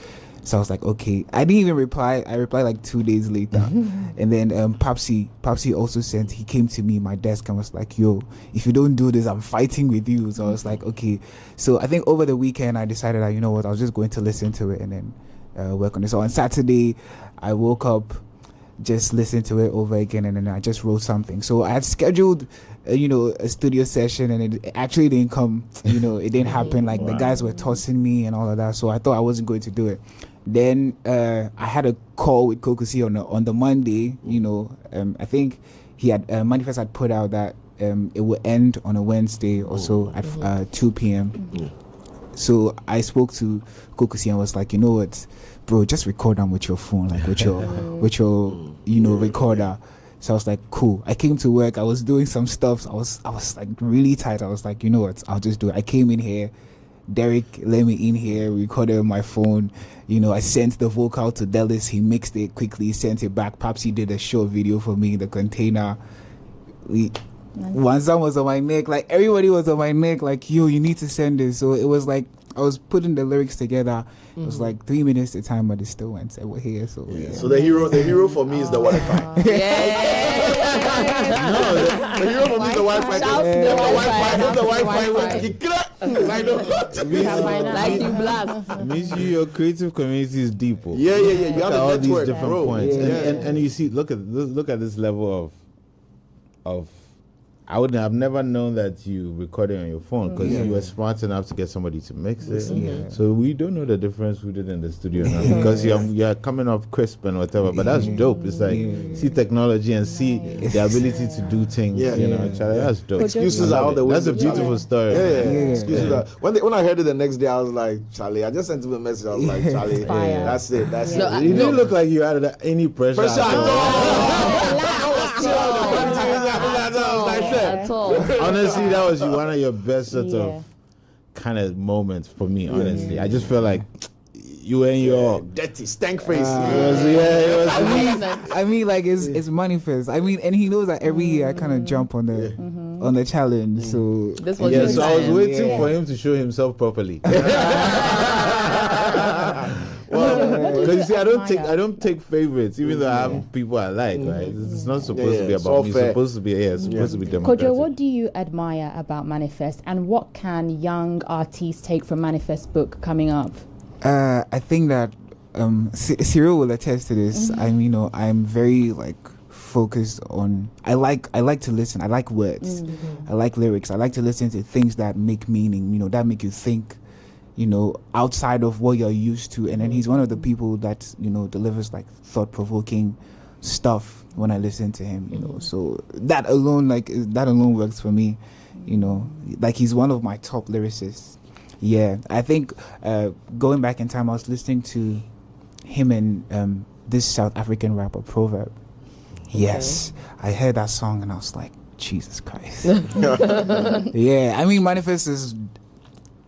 So I was like, okay. I didn't even reply. I replied like 2 days later. And then Papsi also sent, he came to me, my desk, and was like, yo, if you don't do this, I'm fighting with you. So I was like, okay. So I think over the weekend, I decided that, you know what, I was just going to listen to it and then work on it. So on Saturday, I woke up, just listened to it over again, and then I just wrote something. So I had scheduled, a studio session, and it actually didn't come, it didn't happen. Like the guys were tossing me and all of that. So I thought I wasn't going to do it. Then I had a call with Kokusi on the Monday. I think he had Manifest had put out that it would end on a Wednesday or so at 2 p.m. So I spoke to Kokusi and was like, you know what, bro, just record them with your phone, like with your recorder. So I was like, cool. I came to work. I was doing some stuff. I was like really tight. I was like, you know what, I'll just do it. I came in here. Derek let me in here, recorded on my phone. I sent the vocal to Dallas. He mixed it quickly, sent it back. Papsi did a short video for me in the container. Wanzam was on my neck. Like everybody was on my neck. Like, yo, you need to send this. So it was like I was putting the lyrics together. It was like 3 minutes at a time, but it still went. So we're here. So yeah. So the hero for me is the Wi-Fi. Yeah. The hero for me is the Wi-Fi. The Wi-Fi went. Like you blast. Means your creative community is deep. Yeah. You have all a these network, different bro. points, Yeah. and you see, look at this level of. I've never known that you recorded on your phone because you were smart enough to get somebody to mix it. Yeah. So we don't know the difference we did in the studio now because you're coming off crisp and whatever. But that's dope. It's like see technology and see the ability to do things. Charlie, that's dope. Excuses are all the way. That's a beautiful story. Yeah. Excuses are. When I heard it the next day, I was like, Charlie. I just sent him a message. I was like, Charlie, that's it. You didn't look like you had any pressure. At all. Honestly, that was one of your best sort of kind of moments for me. Honestly, I just felt like you were in your dirty stank face. It was. I mean, like it's Manifest. I mean, and he knows that every year I kind of jump on the on the challenge. So This was Yeah, your so I was time. waiting for him to show himself properly. Well, because you see, I don't take favorites, even though I have people I like, right? It's not supposed to be it's all about me. It's fair. supposed to be, it's supposed to be democratic. Kojo, what do you admire about Manifest, and what can young artists take from Manifest book coming up? I think that Cyril will attest to this. I'm very focused on. I like to listen. I like words. I like lyrics. I like to listen to things that make meaning. That make you think. Outside of what you're used to. And then he's one of the people that delivers thought-provoking stuff when I listen to him. So that alone works for me. He's one of my top lyricists. Yeah, I think going back in time, I was listening to him and this South African rapper Proverb. Yes, I heard that song and I was like, Jesus Christ. Yeah, Manifest is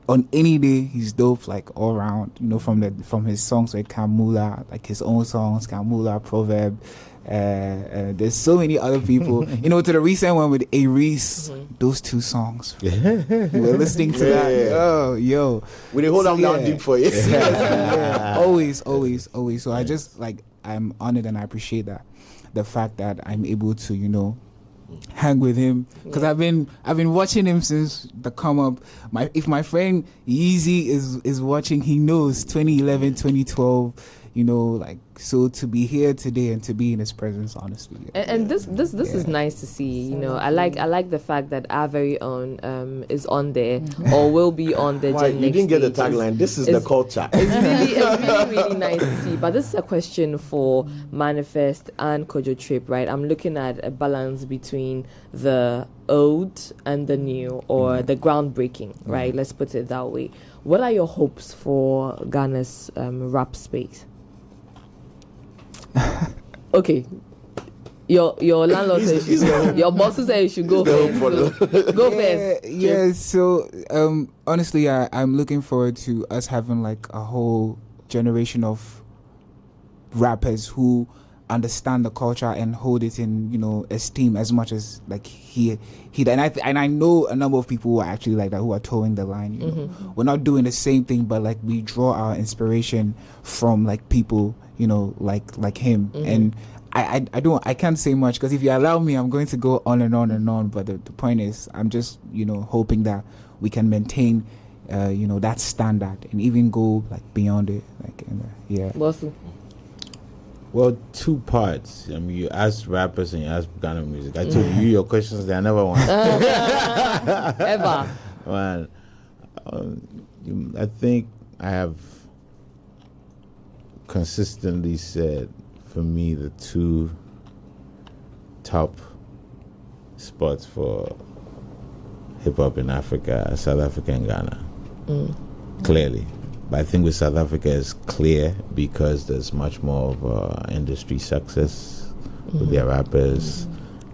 on any day he's dope, all around. From his songs like Kamula, his own songs, Kamula, Proverb. There's so many other people. To the recent one with Aries, those two songs. We're listening to that. Oh, yo. We did hold on down deep for you. Always. So I just I'm honored and I appreciate that. The fact that I'm able to, hang with him, because I've been watching him since the come up. If my friend Yeezy is watching, he knows 2011, 2012. So to be here today and to be in his presence, honestly. And this is nice to see. I like the fact that our very own is on there or will be on there. Why, you didn't get the tagline. This is the culture. It's really nice to see. But this is a question for Manifest and Kojo Trip, right? I'm looking at a balance between the old and the new, or the groundbreaking, right? Let's put it that way. What are your hopes for Ghana's rap space? Okay, your landlord says you should go. Your boss says you should go first. Go first. Yeah. So honestly, I'm looking forward to us having a whole generation of rappers who understand the culture and hold it in esteem as much as he and I know a number of people who are actually like that, who are towing the line. We're not doing the same thing, but we draw our inspiration from people like him. And I can't say much, because if you allow me, I'm going to go on and on and on. But the point is, I'm just hoping that we can maintain that standard and even go beyond it. Yeah. Awesome. Well, two parts. You asked rappers and you asked Ghana music. I told you your questions there. I never want. Ever. Well, I think I have consistently said, for me, the two top spots for hip hop in Africa are South Africa and Ghana. Clearly. But I think with South Africa it's clear because there's much more of industry success with their rappers.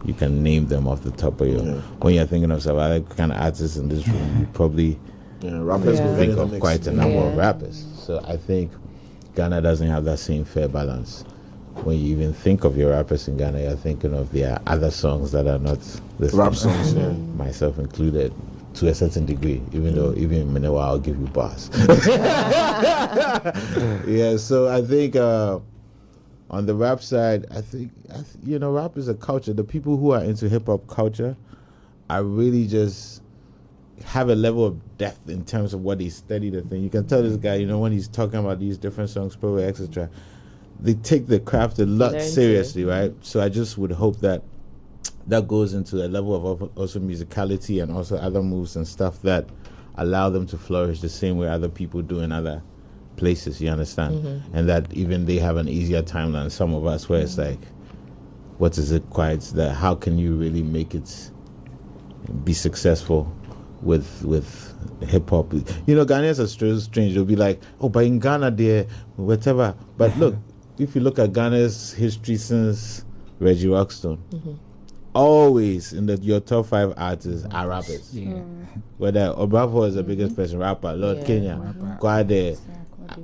You can name them off the top of your... When you're thinking of South African kind of artists in this room, you probably rappers will think of quite a number of rappers. So I think Ghana doesn't have that same fair balance. When you even think of your rappers in Ghana, you're thinking of their other songs that are not the rap songs, myself included. To a certain degree, even though even in Minewa I'll give you bars. Yeah, so I think on the rap side, I think rap is a culture. The people who are into hip hop culture are really just have a level of depth in terms of what they study the thing. You can tell this guy, when he's talking about these different songs, etc. They take the craft a lot seriously, right? So I just would hope that goes into a level of also musicality and also other moves and stuff that allow them to flourish the same way other people do in other places, you understand? And that even they have an easier time than some of us, where it's what is it quite that how can you really make it be successful with hip hop? Ghanaians are strange. They'll be like, oh, but in Ghana there, whatever. But look, if you look at Ghana's history since Reggie Rockstone, always in your top 5 artists are rappers. Whether Obrafo is the biggest person, rapper, Lord Kenya, Kwade.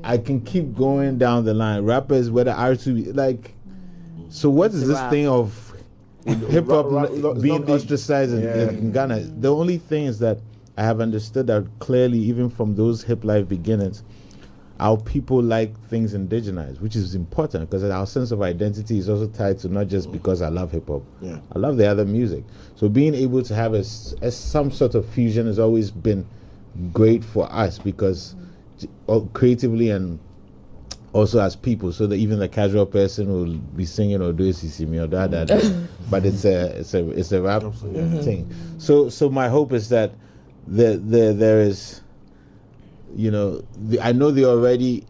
I can keep going down the line. Rappers, whether R2, so what is this thing of hip hop being ostracized Yeah. in Ghana. The only thing is that I have understood that clearly, even from those hip life beginnings, our people like things indigenized, which is important because our sense of identity is also tied to not just because I love hip hop. Yeah. I love the other music. So being able to have some sort of fusion has always been great for us because creatively and also as people, so that even the casual person will be singing or doing CC or da da da, but it's a rap thing. So my hope is that there is, you know, I know they're already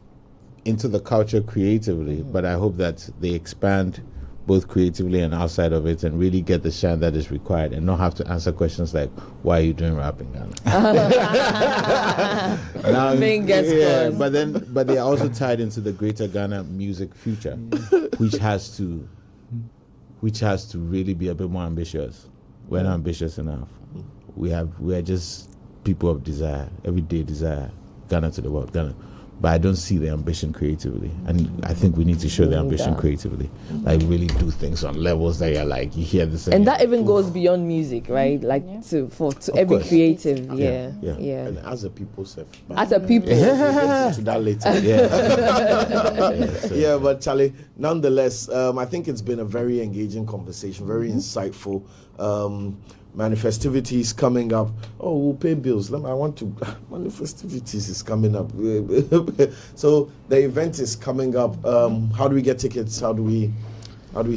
into the culture creatively, but I hope that they expand both creatively and outside of it and really get the shine that is required and not have to answer questions like, why are you doing rap in Ghana? But they are also tied into the greater Ghana music future, which has to really be a bit more ambitious. We're not ambitious enough. We are just people of desire, everyday desire. Ghana to the world, Ghana. But I don't see the ambition creatively. And I think we need to show the ambition creatively. Like really do things on levels that you're like, you hear this. And that even goes beyond music, right? Like to every course. creative. Yeah. And as a people self. As a people. To that later. Yeah. Yeah, but Charlie, nonetheless, I think it's been a very engaging conversation, very insightful. Manifestivities coming up. Oh, we'll pay bills. I want to. Manifestivities is coming up. So the event is coming up. How do we get tickets? How do we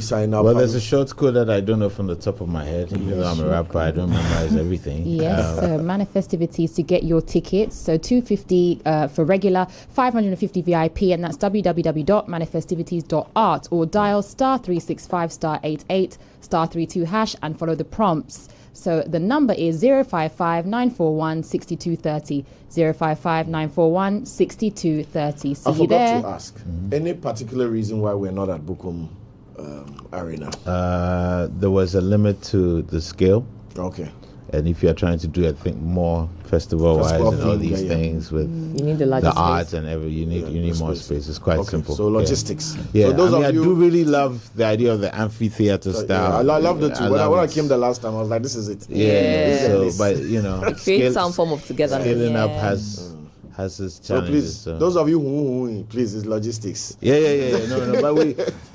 sign up? Well, there's a short code that I don't know from the top of my head. Even though I'm a rapper, I don't memorize everything. Yes, Manifestivities to get your tickets. So $250 for regular, $550 VIP, and that's www.manifestivities.art, or dial *365 *88 *32# and follow the prompts. So the number is 055 941 6230. 055 941 6230. See I you forgot there. to ask. Any particular reason why we're not at Bukum Arena? There was a limit to the scale. Okay. And if you're trying to do, I think, more festival-wise and all these things with You need the art and you need more space. It's quite simple. So logistics. Yeah, So those I of you, do really love the idea of the amphitheater style. I loved it too. When I love it. came the last time, I was like, this is it. Yeah. So, Yes. but you know, create some form of togetherness. scaling up has its So challenges. please, So. those of you who please, it's logistics. Yeah. No. But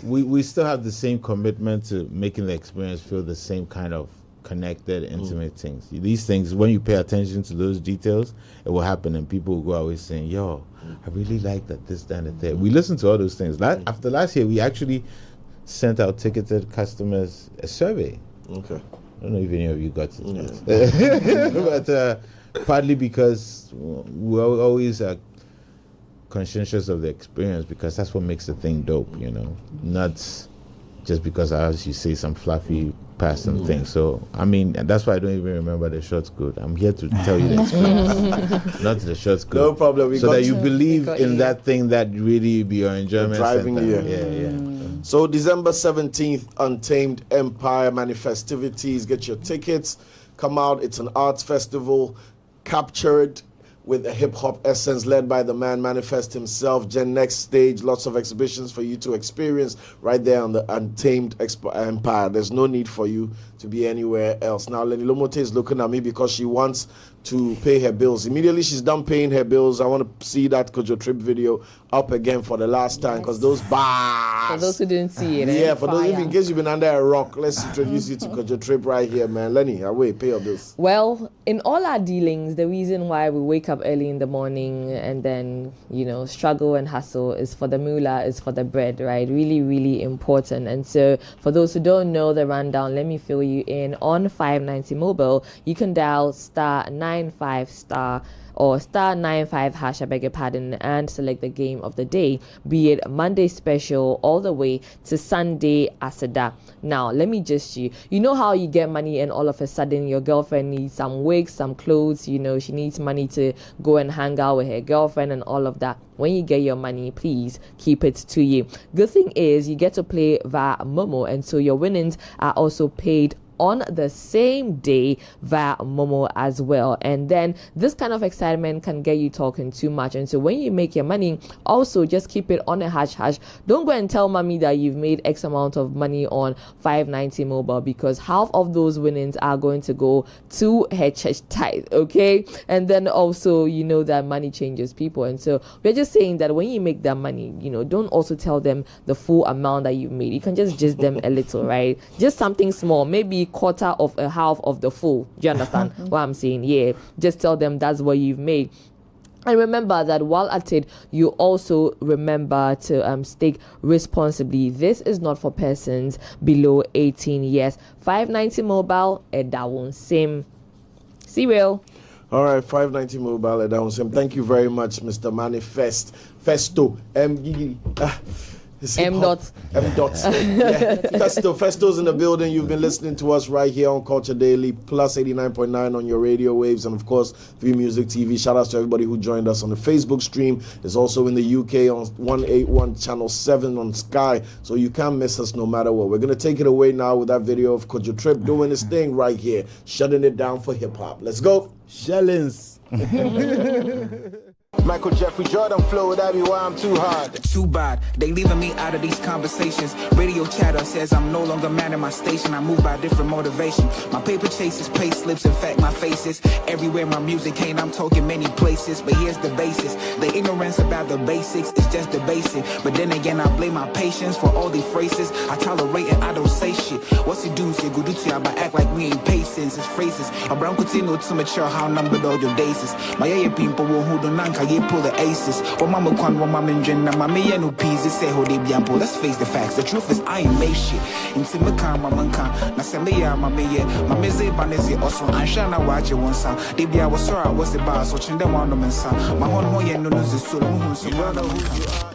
we still have the same commitment to making the experience feel the same kind of connected, intimate things. These things, when you pay attention to those details, it will happen, and people will go away saying, "Yo, I really like that. This, that, and the third." We listen to all those things. After last year, we actually sent our ticketed customers a survey. Okay. I don't know if any of you got it, but partly because we're always conscientious of the experience, because that's what makes the thing dope, you know, not just because as you say some fluffy past and things. So I mean, and that's why I don't even remember the short code. I'm here to tell you the experience, not the short code. No problem. So that you believe in that thing that really be your enjoyment driving center. you. Yeah. So December 17th, Untamed Empire Manifestivities. Get your tickets. Come out. It's an arts festival captured with a hip-hop essence led by the man Manifest himself. Gen Next stage, lots of exhibitions for you to experience right there on the Untamed Empire. There's no need for you to be anywhere else. Now, Lenny Lomote is looking at me because she wants to pay her bills. Immediately she's done paying her bills, I want to see that Kojo Trip video up again for the last time, because those bars. For those who didn't see it. Yeah, for those, in case you've been under a rock, let's introduce you to Kojo Trip right here, man. Lenny, away, pay your bills. Well, in all our dealings, the reason why we wake up early in the morning and then, struggle and hustle is for the moolah, is for the bread, right? Really, really important. And so for those who don't know the rundown, let me fill you in. On 590 mobile, you can dial *95* or *95# I beg your pardon, and select the game of the day, be it Monday special all the way to Sunday Asada. Now, let me just you know how you get money and all of a sudden your girlfriend needs some wigs, some clothes, she needs money to go and hang out with her girlfriend and all of that. When you get your money, please keep it to you. Good thing is you get to play via Momo, and so your winnings are also paid on the same day via Momo as well. And then this kind of excitement can get you talking too much. And so when you make your money, also just keep it on a hush hush. Don't go and tell mommy that you've made X amount of money on 590 mobile, because half of those winnings are going to go to her church tithe. Okay. And then also, you know that money changes people. And so we're just saying that when you make that money, you know, don't also tell them the full amount that you've made. You can just them a little, right? Just something small, maybe quarter of a half of the full. Do you understand what I'm saying? Yeah. Just tell them that's what you've made. And remember that while at it, you also remember to stake responsibly. This is not for persons below 18 years. 590 mobile, and that one same. See real. All right, 590 mobile at down. Thank you very much, Mr. Manifest. Festo. M. Dot. M. Dot. Yeah. Festo's in the building. You've been listening to us right here on Culture Daily, plus 89.9 on your radio waves, and of course, Free Music TV. Shout out to everybody who joined us on the Facebook stream. It's also in the UK on 181 Channel 7 on Sky, so you can't miss us no matter what. We're going to take it away now with that video of Kojo Trip doing his thing right here, shutting it down for hip-hop. Let's go. Shellings. Michael Jeffrey Jordan flow, that be why I'm too hard. Too bad, they leaving me out of these conversations. Radio chatter says I'm no longer man in my station. I move by different motivation. My paper chases, pay slips, in fact my faces. Everywhere my music ain't, I'm talking many places. But here's the basis, the ignorance about the basics is just the basic. But then again, I blame my patience for all these phrases. I tolerate and I don't say shit. What's he do? Say good to you, but act like we ain't patience. It's phrases. A brown continue to mature how numbered all your days is. My people who don't know. You pull the aces. Or mama kwan wa mama njena mama ye no peasy say ho de biampo. Let's face the facts. The truth is I ain't make shit. Inti me kan mama kan. Na se me ya mama ye. Mama ze banezi also ansha na waje wonsa. De bia was sorry was the boss so chinde one no mensa. My hon ho ye no no ze so no so brother who you are.